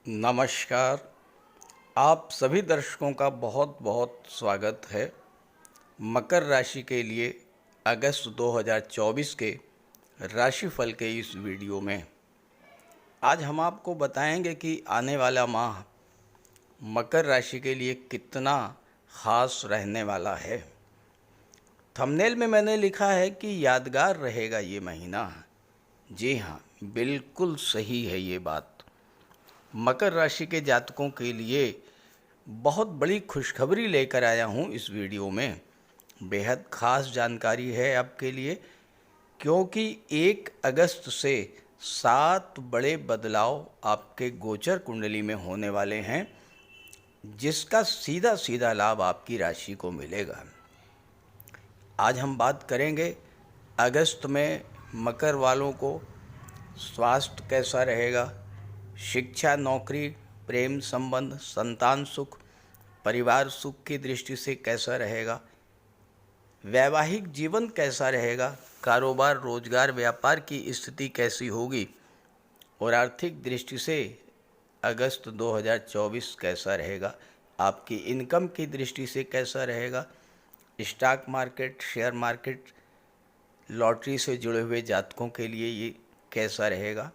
नमस्कार। आप सभी दर्शकों का बहुत बहुत स्वागत है मकर राशि के लिए अगस्त 2024 के राशिफल के इस वीडियो में। आज हम आपको बताएंगे कि आने वाला माह मकर राशि के लिए कितना खास रहने वाला है। थंबनेल में मैंने लिखा है कि यादगार रहेगा ये महीना। जी हाँ, बिल्कुल सही है ये बात। मकर राशि के जातकों के लिए बहुत बड़ी खुशखबरी लेकर आया हूँ इस वीडियो में। बेहद ख़ास जानकारी है आपके लिए, क्योंकि 1 अगस्त से 7 बड़े बदलाव आपके गोचर कुंडली में होने वाले हैं, जिसका सीधा सीधा लाभ आपकी राशि को मिलेगा। आज हम बात करेंगे अगस्त में मकर वालों को स्वास्थ्य कैसा रहेगा, शिक्षा, नौकरी, प्रेम संबंध, संतान सुख, परिवार सुख की दृष्टि से कैसा रहेगा, वैवाहिक जीवन कैसा रहेगा, कारोबार, रोजगार, व्यापार की स्थिति कैसी होगी और आर्थिक दृष्टि से अगस्त 2024 कैसा रहेगा, आपकी इनकम की दृष्टि से कैसा रहेगा, stock market, share market, lottery से जुड़े हुए जातकों के लिए ये कैसा रहेगा।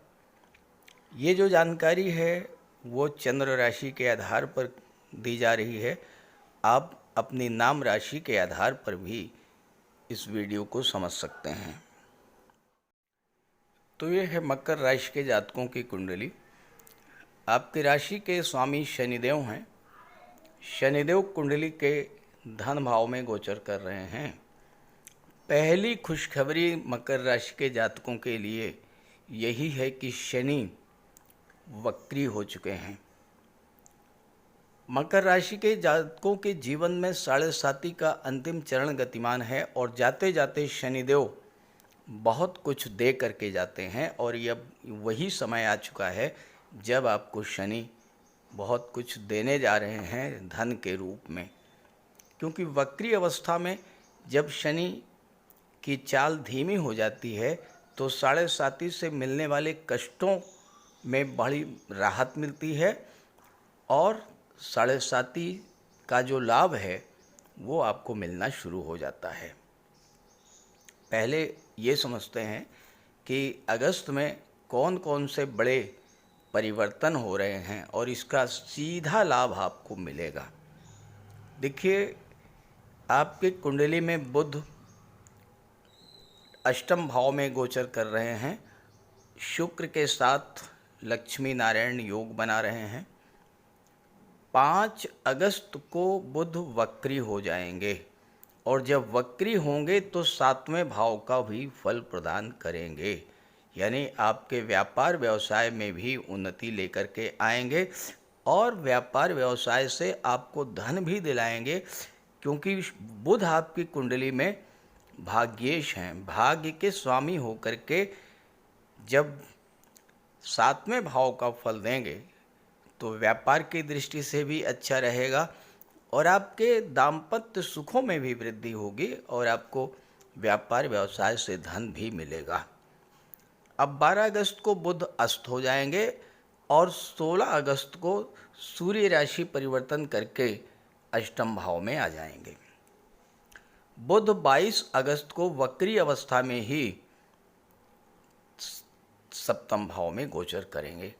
ये जो जानकारी है वो चंद्र राशि के आधार पर दी जा रही है। आप अपनी नाम राशि के आधार पर भी इस वीडियो को समझ सकते हैं। तो ये है मकर राशि के जातकों की कुंडली। आपकी राशि के स्वामी शनिदेव हैं। शनिदेव कुंडली के धन भाव में गोचर कर रहे हैं। पहली खुशखबरी मकर राशि के जातकों के लिए यही है कि शनि वक्री हो चुके हैं। मकर राशि के जातकों के जीवन में 7.5 का अंतिम चरण गतिमान है और जाते जाते शनिदेव बहुत कुछ दे करके जाते हैं और ये अब वही समय आ चुका है जब आपको शनि बहुत कुछ देने जा रहे हैं धन के रूप में। क्योंकि वक्री अवस्था में जब शनि की चाल धीमी हो जाती है तो 7.5 से मिलने वाले कष्टों में बड़ी राहत मिलती है और 7.5 का जो लाभ है वो आपको मिलना शुरू हो जाता है। पहले ये समझते हैं कि अगस्त में कौन कौन से बड़े परिवर्तन हो रहे हैं और इसका सीधा लाभ आपको मिलेगा। देखिए, आपके कुंडली में बुध अष्टम भाव में गोचर कर रहे हैं। शुक्र के साथ लक्ष्मी नारायण योग बना रहे हैं। 5 अगस्त को बुध वक्री हो जाएंगे और जब वक्री होंगे तो 7वें भाव का भी फल प्रदान करेंगे, यानी आपके व्यापार व्यवसाय में भी उन्नति लेकर के आएंगे और व्यापार व्यवसाय से आपको धन भी दिलाएंगे। क्योंकि बुध आपकी कुंडली में भाग्येश हैं। भाग्य के स्वामी होकर के जब 7वें भाव का फल देंगे तो व्यापार की दृष्टि से भी अच्छा रहेगा और आपके दाम्पत्य सुखों में भी वृद्धि होगी और आपको व्यापार व्यवसाय से धन भी मिलेगा। अब 12 अगस्त को बुध अस्त हो जाएंगे और 16 अगस्त को सूर्य राशि परिवर्तन करके अष्टम भाव में आ जाएंगे। बुध 22 अगस्त को वक्री अवस्था में ही सप्तम भाव में गोचर करेंगे,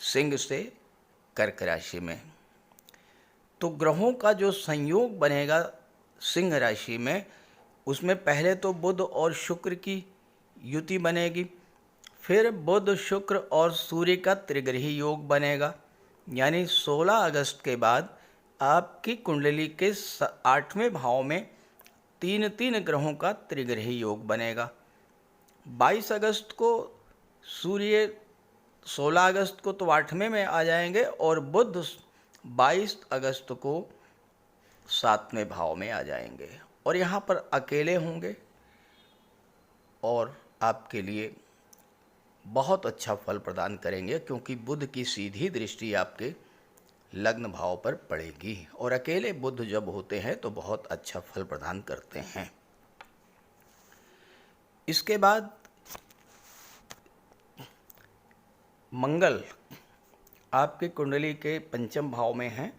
सिंह से कर्क राशि में। तो ग्रहों का जो संयोग बनेगा सिंह राशि में, उसमें पहले तो बुध और शुक्र की युति बनेगी, फिर बुध, शुक्र और सूर्य का त्रिग्रही योग बनेगा। यानी 16 अगस्त के बाद आपकी कुंडली के 8वें भाव में 3 ग्रहों का त्रिग्रही योग बनेगा। 22 अगस्त को सूर्य, 16 अगस्त को तो 8वें में आ जाएंगे और बुध 22 अगस्त को 7वें भाव में आ जाएंगे और यहाँ पर अकेले होंगे और आपके लिए बहुत अच्छा फल प्रदान करेंगे, क्योंकि बुध की सीधी दृष्टि आपके लग्न भाव पर पड़ेगी और अकेले बुध जब होते हैं तो बहुत अच्छा फल प्रदान करते हैं। इसके बाद मंगल आपके कुंडली के पंचम भाव में हैं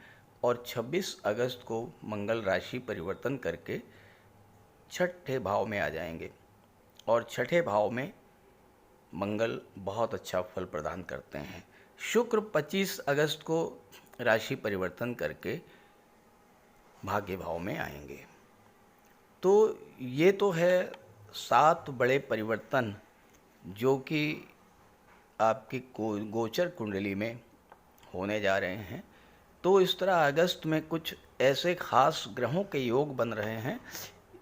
और 26 अगस्त को मंगल राशि परिवर्तन करके छठे भाव में आ जाएंगे और छठे भाव में मंगल बहुत अच्छा फल प्रदान करते हैं। शुक्र 25 अगस्त को राशि परिवर्तन करके भाग्य भाव में आएंगे। तो ये तो है 7 बड़े परिवर्तन जो कि आपकी गोचर कुंडली में होने जा रहे हैं। तो इस तरह अगस्त में कुछ ऐसे खास ग्रहों के योग बन रहे हैं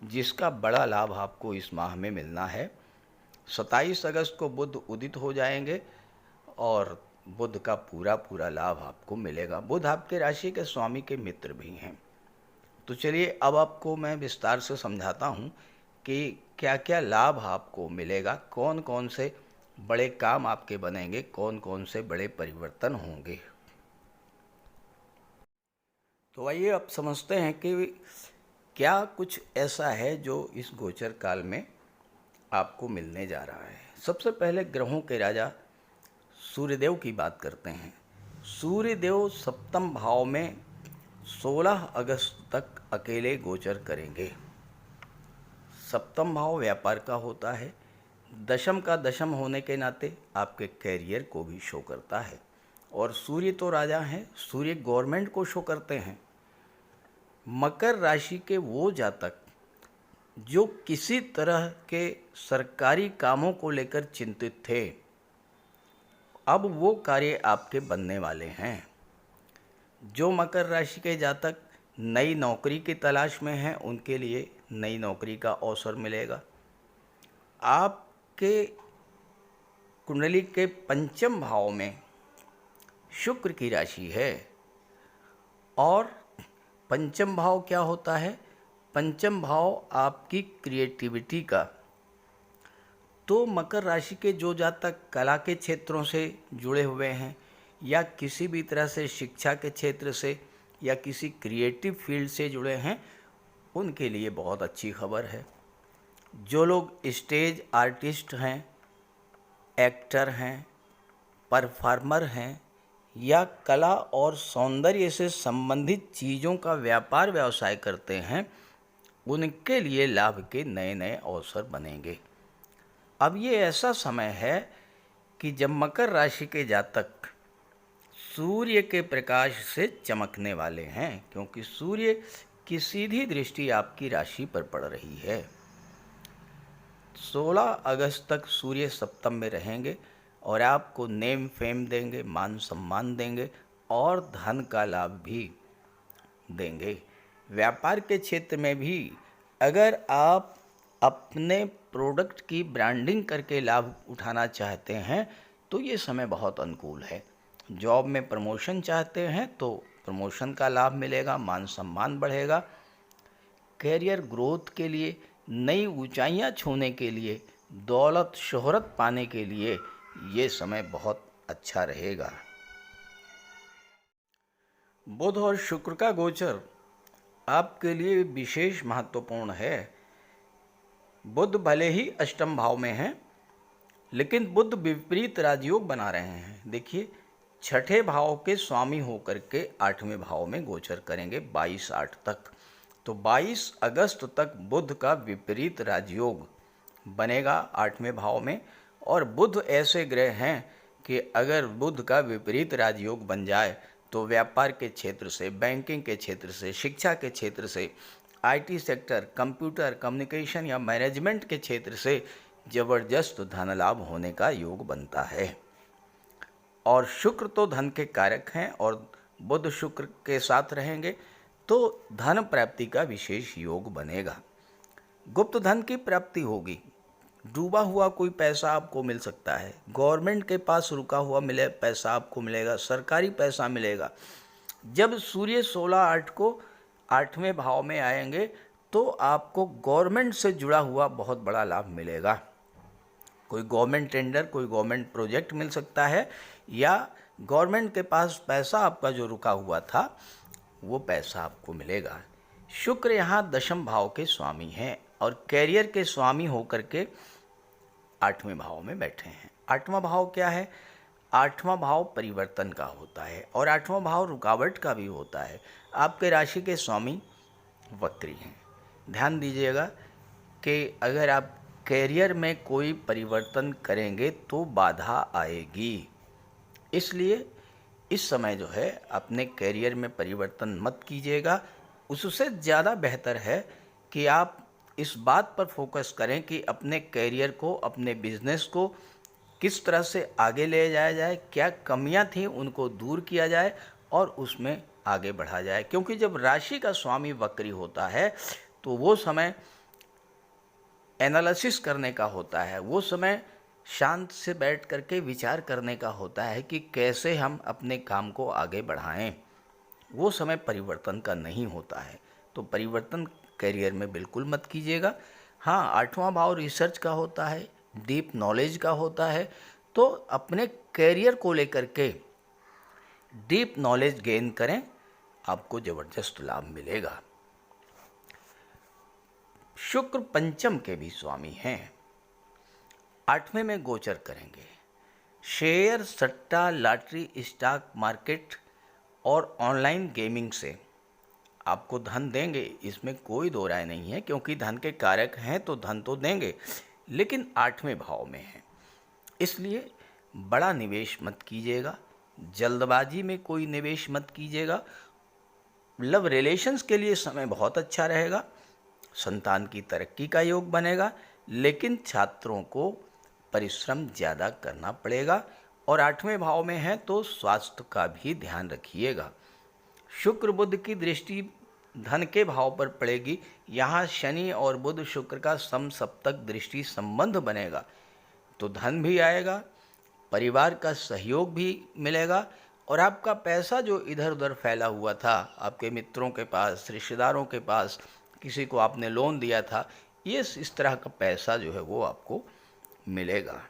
जिसका बड़ा लाभ आपको इस माह में मिलना है। 27 अगस्त को बुध उदित हो जाएंगे और बुध का पूरा लाभ आपको मिलेगा। बुध आपके राशि के स्वामी के मित्र भी हैं। तो चलिए अब आपको मैं विस्तार से समझाता हूँ कि क्या क्या लाभ आपको मिलेगा, कौन कौन से बड़े काम आपके बनेंगे, कौन कौन से बड़े परिवर्तन होंगे। तो आइए अब समझते हैं कि क्या कुछ ऐसा है जो इस गोचर काल में आपको मिलने जा रहा है। सबसे पहले ग्रहों के राजा सूर्यदेव की बात करते हैं। सूर्यदेव सप्तम भाव में 16 अगस्त तक अकेले गोचर करेंगे। सप्तम भाव व्यापार का होता है। दशम का दशम होने के नाते आपके कैरियर को भी शो करता है और सूर्य तो राजा हैं, सूर्य गवर्नमेंट को शो करते हैं। मकर राशि के वो जातक जो किसी तरह के सरकारी कामों को लेकर चिंतित थे, अब वो कार्य आपके बनने वाले हैं। जो मकर राशि के जातक नई नौकरी की तलाश में हैं, उनके लिए नई नौकरी का अवसर मिलेगा। आपके कुंडली के पंचम भाव में शुक्र की राशि है और पंचम भाव क्या होता है? पंचम भाव आपकी क्रिएटिविटी का। तो मकर राशि के जो जातक कला के क्षेत्रों से जुड़े हुए हैं या किसी भी तरह से शिक्षा के क्षेत्र से या किसी क्रिएटिव फील्ड से जुड़े हैं, उनके लिए बहुत अच्छी खबर है। जो लोग स्टेज आर्टिस्ट हैं, एक्टर हैं, परफॉर्मर हैं या कला और सौंदर्य से संबंधित चीज़ों का व्यापार व्यवसाय करते हैं, उनके लिए लाभ के नए नए अवसर बनेंगे। अब ये ऐसा समय है कि जब मकर राशि के जातक सूर्य के प्रकाश से चमकने वाले हैं, क्योंकि सूर्य की सीधी दृष्टि आपकी राशि पर पड़ रही है। 16 अगस्त तक सूर्य सप्तम में रहेंगे और आपको नेम फेम देंगे, मान सम्मान देंगे और धन का लाभ भी देंगे। व्यापार के क्षेत्र में भी अगर आप अपने प्रोडक्ट की ब्रांडिंग करके लाभ उठाना चाहते हैं तो ये समय बहुत अनुकूल है। जॉब में प्रमोशन चाहते हैं तो प्रमोशन का लाभ मिलेगा, मान सम्मान बढ़ेगा। कैरियर ग्रोथ के लिए, नई ऊंचाइयां छूने के लिए, दौलत शोहरत पाने के लिए ये समय बहुत अच्छा रहेगा। बुध और शुक्र का गोचर आपके लिए विशेष महत्वपूर्ण है। बुध भले ही अष्टम भाव में हैं, लेकिन बुध विपरीत राजयोग बना रहे हैं। देखिए, छठे भाव के स्वामी होकर के 8वें भाव में गोचर करेंगे 22/8 तक। तो 22 अगस्त तक बुध का विपरीत राजयोग बनेगा 8वें भाव में। और बुध ऐसे ग्रह हैं कि अगर बुध का विपरीत राजयोग बन जाए तो व्यापार के क्षेत्र से, बैंकिंग के क्षेत्र से, शिक्षा के क्षेत्र से, आईटी सेक्टर, कंप्यूटर, कम्युनिकेशन या मैनेजमेंट के क्षेत्र से जबरदस्त धन लाभ होने का योग बनता है। और शुक्र तो धन के कारक हैं और बुध शुक्र के साथ रहेंगे तो धन प्राप्ति का विशेष योग बनेगा। गुप्त धन की प्राप्ति होगी। डूबा हुआ कोई पैसा आपको मिल सकता है। गवर्नमेंट के पास रुका हुआ पैसा आपको मिलेगा, सरकारी पैसा मिलेगा। जब सूर्य 16/8 को 8वें भाव में आएंगे तो आपको गवर्नमेंट से जुड़ा हुआ बहुत बड़ा लाभ मिलेगा। कोई गवर्नमेंट टेंडर, कोई गवर्नमेंट प्रोजेक्ट मिल सकता है या गवर्नमेंट के पास पैसा आपका जो रुका हुआ था वो पैसा आपको मिलेगा। शुक्र यहाँ दशम भाव के स्वामी हैं और कैरियर के स्वामी होकर के 8वें भाव में बैठे हैं। 8वां भाव क्या है? आठवां भाव परिवर्तन का होता है और आठवां भाव रुकावट का भी होता है। आपके राशि के स्वामी वक्री हैं। ध्यान दीजिएगा कि अगर आप कैरियर में कोई परिवर्तन करेंगे तो बाधा आएगी, इसलिए इस समय जो है अपने कैरियर में परिवर्तन मत कीजिएगा। उससे ज़्यादा बेहतर है कि आप इस बात पर फोकस करें कि अपने कैरियर को, अपने बिजनेस को किस तरह से आगे ले जाया जाए, क्या कमियां थी उनको दूर किया जाए और उसमें आगे बढ़ा जाए। क्योंकि जब राशि का स्वामी वक्री होता है तो वो समय एनालिसिस करने का होता है, वो समय शांत से बैठ करके विचार करने का होता है कि कैसे हम अपने काम को आगे बढ़ाएं। वो समय परिवर्तन का नहीं होता है, तो परिवर्तन करियर में बिल्कुल मत कीजिएगा। हाँ, आठवां भाव रिसर्च का होता है, डीप नॉलेज का होता है, तो अपने करियर को लेकर के डीप नॉलेज गेन करें, आपको ज़बरदस्त लाभ मिलेगा। शुक्र पंचम के भी स्वामी हैं, आठवें में गोचर करेंगे। शेयर, सट्टा, लॉटरी, स्टॉक मार्केट और ऑनलाइन गेमिंग से आपको धन देंगे, इसमें कोई दो राय नहीं है, क्योंकि धन के कारक हैं तो धन तो देंगे, लेकिन आठवें भाव में है, इसलिए बड़ा निवेश मत कीजिएगा, जल्दबाजी में कोई निवेश मत कीजिएगा। लव रिलेशंस के लिए समय बहुत अच्छा रहेगा, संतान की तरक्की का योग बनेगा, लेकिन छात्रों को परिश्रम ज़्यादा करना पड़ेगा और आठवें भाव में है तो स्वास्थ्य का भी ध्यान रखिएगा। शुक्र बुध की दृष्टि धन के भाव पर पड़ेगी। यहाँ शनि और बुध शुक्र का समसप्तक दृष्टि संबंध बनेगा, तो धन भी आएगा, परिवार का सहयोग भी मिलेगा और आपका पैसा जो इधर उधर फैला हुआ था, आपके मित्रों के पास, रिश्तेदारों के पास, किसी को आपने लोन दिया था, ये इस तरह का पैसा जो है वो आपको मिलेगा।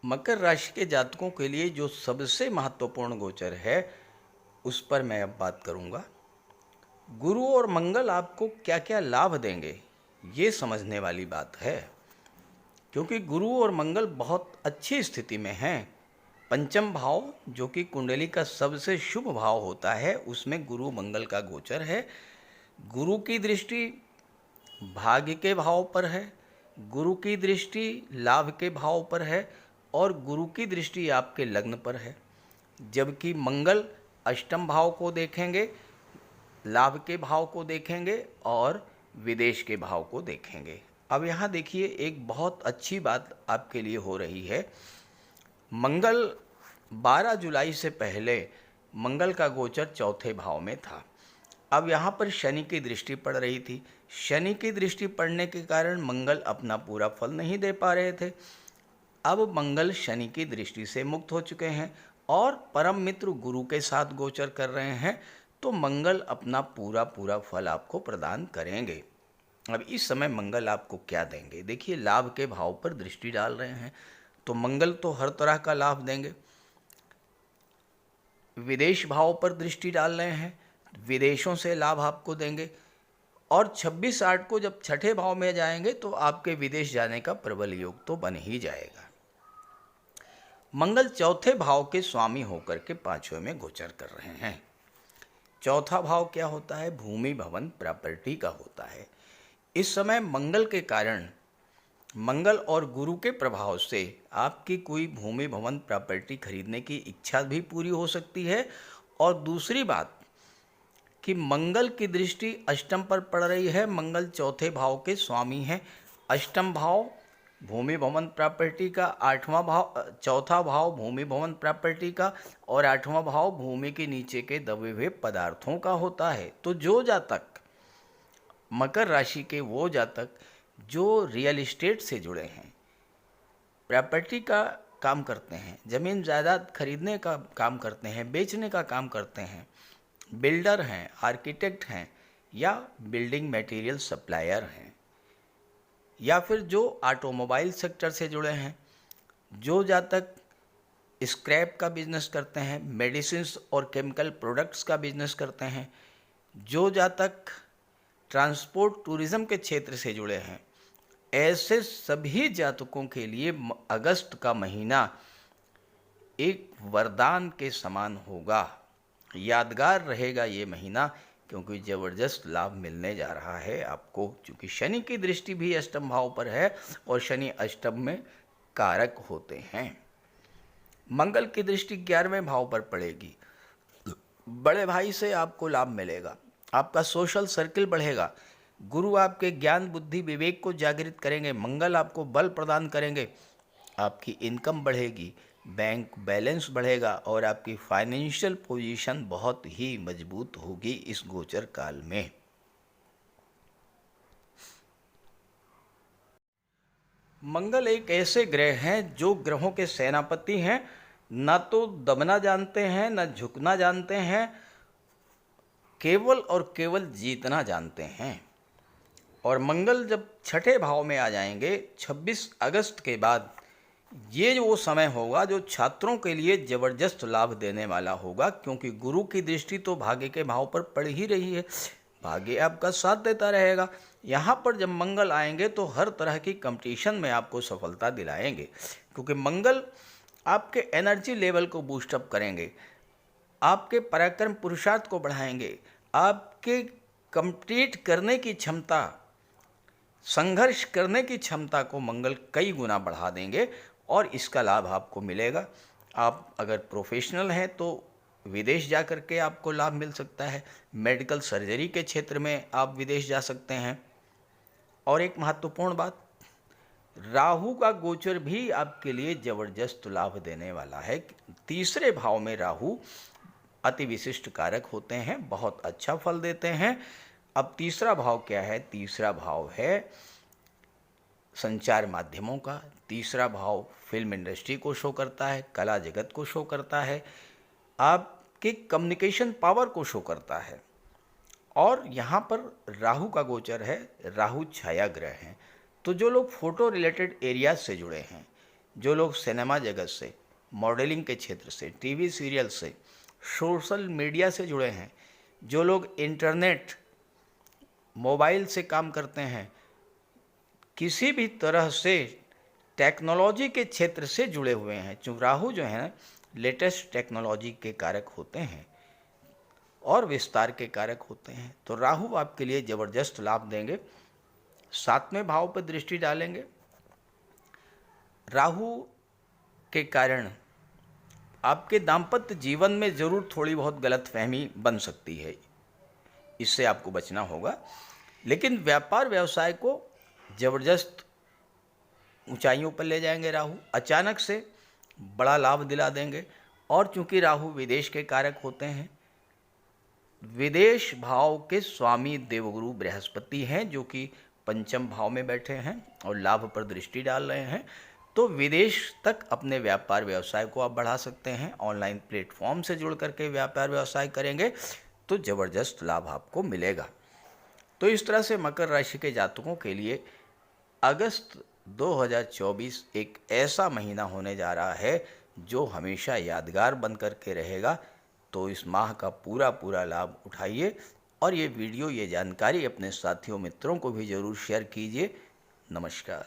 मकर राशि के जातकों के लिए जो सबसे महत्वपूर्ण गोचर है उस पर मैं अब बात करूंगा। गुरु और मंगल आपको क्या क्या लाभ देंगे, ये समझने वाली बात है, क्योंकि गुरु और मंगल बहुत अच्छी स्थिति में हैं। पंचम भाव जो कि कुंडली का सबसे शुभ भाव होता है, उसमें गुरु मंगल का गोचर है। गुरु की दृष्टि भाग्य के भाव पर है, गुरु की दृष्टि लाभ के भाव पर है और गुरु की दृष्टि आपके लग्न पर है। जबकि मंगल अष्टम भाव को देखेंगे, लाभ के भाव को देखेंगे और विदेश के भाव को देखेंगे। अब यहाँ देखिए, एक बहुत अच्छी बात आपके लिए हो रही है। मंगल 12 जुलाई से पहले मंगल का गोचर चौथे भाव में था। अब यहाँ पर शनि की दृष्टि पड़ रही थी। शनि की दृष्टि पड़ने के कारण मंगल अपना पूरा फल नहीं दे पा रहे थे। अब मंगल शनि की दृष्टि से मुक्त हो चुके हैं और परम मित्र गुरु के साथ गोचर कर रहे हैं, तो मंगल अपना पूरा फल आपको प्रदान करेंगे। अब इस समय मंगल आपको क्या देंगे, देखिए लाभ के भाव पर दृष्टि डाल रहे हैं, तो मंगल तो हर तरह का लाभ देंगे। विदेश भाव पर दृष्टि डाल रहे हैं, विदेशों से लाभ आपको देंगे और 26/8 को जब छठे भाव में जाएंगे तो आपके विदेश जाने का प्रबल योग तो बन ही जाएगा। मंगल चौथे भाव के स्वामी होकर के पांचवें में गोचर कर रहे हैं। चौथा भाव क्या होता है, भूमि भवन प्रॉपर्टी का होता है। इस समय मंगल के कारण, मंगल और गुरु के प्रभाव से आपकी कोई भूमि भवन प्रॉपर्टी खरीदने की इच्छा भी पूरी हो सकती है। और दूसरी बात कि मंगल की दृष्टि अष्टम पर पड़ रही है। मंगल चौथे भाव के स्वामी हैं। अष्टम भाव भूमि भवन प्रॉपर्टी का, चौथा भाव भूमि भवन प्रॉपर्टी का और आठवां भाव भूमि के नीचे के दबे हुए पदार्थों का होता है। तो जो जातक मकर राशि के, वो जातक जो रियल एस्टेट से जुड़े हैं, प्रॉपर्टी का काम करते हैं, ज़मीन जायदाद खरीदने का काम करते हैं, बेचने का काम करते हैं, बिल्डर हैं, आर्किटेक्ट हैं या बिल्डिंग मटेरियल सप्लायर हैं, या फिर जो ऑटोमोबाइल सेक्टर से जुड़े हैं, जो जातक स्क्रैप का बिजनेस करते हैं, मेडिसिन्स और केमिकल प्रोडक्ट्स का बिजनेस करते हैं, जो जातक ट्रांसपोर्ट टूरिज़्म के क्षेत्र से जुड़े हैं, ऐसे सभी जातकों के लिए अगस्त का महीना एक वरदान के समान होगा। यादगार रहेगा ये महीना, क्योंकि ज़बरदस्त लाभ मिलने जा रहा है आपको, क्योंकि शनि की दृष्टि भी अष्टम भाव पर है और शनि अष्टम में कारक होते हैं। मंगल की दृष्टि 11वें भाव पर पड़ेगी। बड़े भाई से आपको लाभ मिलेगा, आपका सोशल सर्किल बढ़ेगा, गुरु आपके ज्ञान बुद्धि विवेक को जागृत करेंगे, मंगल आपको बल प्रदान करेंगे, आपकी इनकम बढ़ेगी, बैंक बैलेंस बढ़ेगा और आपकी फाइनेंशियल पोजीशन बहुत ही मजबूत होगी इस गोचर काल में। मंगल एक ऐसे ग्रह हैं जो ग्रहों के सेनापति हैं, ना तो दबना जानते हैं ना झुकना जानते हैं, केवल और केवल जीतना जानते हैं। और मंगल जब छठे भाव में आ जाएंगे 26 अगस्त के बाद, ये वो समय होगा जो छात्रों के लिए ज़बरदस्त लाभ देने वाला होगा, क्योंकि गुरु की दृष्टि तो भाग्य के भाव पर पड़ ही रही है, भाग्य आपका साथ देता रहेगा। यहाँ पर जब मंगल आएंगे तो हर तरह की कंपटीशन में आपको सफलता दिलाएंगे, क्योंकि मंगल आपके एनर्जी लेवल को बूस्टअप करेंगे, आपके पराक्रम पुरुषार्थ को बढ़ाएंगे, आपके कंप्लीट करने की क्षमता, संघर्ष करने की क्षमता को मंगल कई गुना बढ़ा देंगे और इसका लाभ आपको मिलेगा। आप अगर प्रोफेशनल हैं तो विदेश जा कर के आपको लाभ मिल सकता है, मेडिकल सर्जरी के क्षेत्र में आप विदेश जा सकते हैं। और एक महत्वपूर्ण बात, राहु का गोचर भी आपके लिए ज़बरदस्त लाभ देने वाला है। तीसरे भाव में राहु अति विशिष्ट कारक होते हैं, बहुत अच्छा फल देते हैं। अब तीसरा भाव क्या है? तीसरा भाव है संचार माध्यमों का, तीसरा भाव फिल्म इंडस्ट्री को शो करता है, कला जगत को शो करता है, आपके कम्युनिकेशन पावर को शो करता है। और यहाँ पर राहु का गोचर है, राहु छाया ग्रह हैं। तो जो लोग फोटो रिलेटेड एरियाज से जुड़े हैं, जो लोग सिनेमा जगत से, मॉडलिंग के क्षेत्र से, टीवी सीरियल से, सोशल मीडिया से जुड़े हैं, जो लोग इंटरनेट मोबाइल से काम करते हैं, किसी भी तरह से टेक्नोलॉजी के क्षेत्र से जुड़े हुए हैं, जो राहु जो है लेटेस्ट टेक्नोलॉजी के कारक होते हैं और विस्तार के कारक होते हैं, तो राहु आपके लिए ज़बरदस्त लाभ देंगे। 7वें भाव पर दृष्टि डालेंगे, राहु के कारण आपके दाम्पत्य जीवन में ज़रूर थोड़ी बहुत गलतफहमी बन सकती है, इससे आपको बचना होगा। लेकिन व्यापार व्यवसाय को ज़बरदस्त ऊंचाइयों पर ले जाएंगे राहु, अचानक से बड़ा लाभ दिला देंगे। और चूंकि राहु विदेश के कारक होते हैं, विदेश भाव के स्वामी देवगुरु बृहस्पति हैं, जो कि पंचम भाव में बैठे हैं और लाभ पर दृष्टि डाल रहे हैं, तो विदेश तक अपने व्यापार व्यवसाय को आप बढ़ा सकते हैं। ऑनलाइन प्लेटफॉर्म से जुड़ करके व्यापार व्यवसाय करेंगे तो ज़बरदस्त लाभ आपको मिलेगा। तो इस तरह से मकर राशि के जातकों के लिए अगस्त 2024 एक ऐसा महीना होने जा रहा है जो हमेशा यादगार बन कर के रहेगा। तो इस माह का पूरा लाभ उठाइए और ये वीडियो, ये जानकारी अपने साथियों मित्रों को भी ज़रूर शेयर कीजिए। नमस्कार।